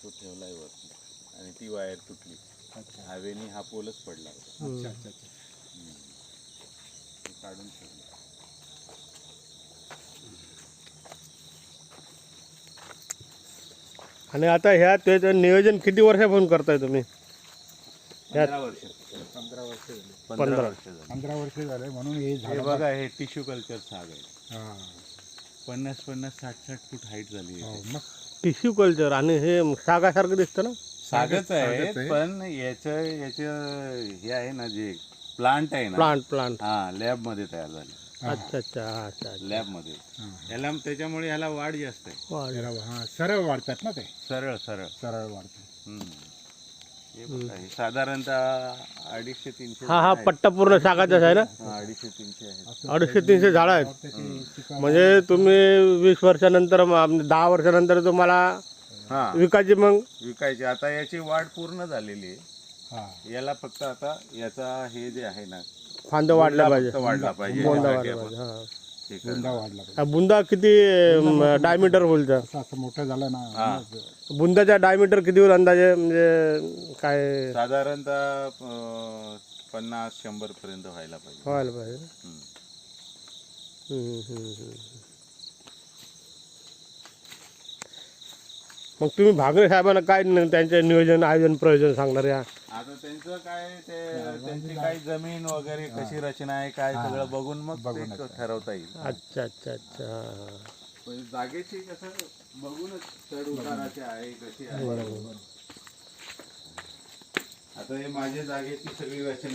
तो ठेवलाय वरती आणि ती वायर तुटली. अच्छा हवेने हा पोलच पडला होता. अच्छा अच्छा अच्छा. ते काढून ठेवलं. आणि आता ह्या त्याचं नियोजन किती वर्षापासून करताय तुम्ही? 15 वर्ष. 15 वर्ष झाले. 15 वर्ष झाली. 15 वर्ष झाले म्हणून हे हे झाड बघा हे टिश्यू कल्चर साग आहे. हां 50-50, 60-60 फूट हाईट झाली हो आहे. मग टिश्यू कल्चर आणि हे सागासारखं दिसतं ना? सागच आहे सागच आहे. पण याचं हे आहे ना जे प्लांट आहे ना. प्लांट. हा लॅब मध्ये तयार झाले. अच्छा अच्छा अच्छा अच्छा. लॅब मध्ये हां याला त्याच्यामुळे ह्याला वाढ जास्त आहे. वा. हां सरळ वाढतात ना ते सरळ सरळ. सरळ वाढतात. हे बघा, हे साधारणतः 250-300 हा पट्टा पूर्ण सागाचाच आहे ना? 250-300 आहे. 250-300 झाडं आहेत. त्याची पिकं म्हणजे तुम्ही 20 वर्षानंतर 10 वर्षानंतर तुम्हाला हा विकायची मग? विकायचे. आता याची वाढ पूर्ण झालेली आहे. हां याला फक्त आता याचा हे जे आहे ना फांद वाढल्या पाहिजे. फक्त वाढला पाहिजे. बुंदा यासाठी वाढला आपण पाहिजे. हा. हे बुंदा करणार. वाढला पाहिजे. हा बुंदा किती डायमीटर बोलतं? असं असं मोठं झालं ना हां. मग बुंदाचा डायमीटर किती होईल अंदाजे? म्हणजे काय साधारणतः 50-100 पर्यंत व्हायला पाहिजे. व्हायला पाहिजे? हम्म. मग तुम्ही भागरे साहेबांना काय त्यांचे नियोजन आयोजन प्रयोजन सांगणार या? आता त्यांचं काय त्यांची काही जमीन वगैरे कशी रचना आहे काय सगळं बघून मग ते ठरवता येईल. अच्छा अच्छा अच्छा. हा, हा. पण जागेची कसं बघूनच चढ उताराचे आहे कशी आहे. आता हे माझ्या जागेची सगळी रचना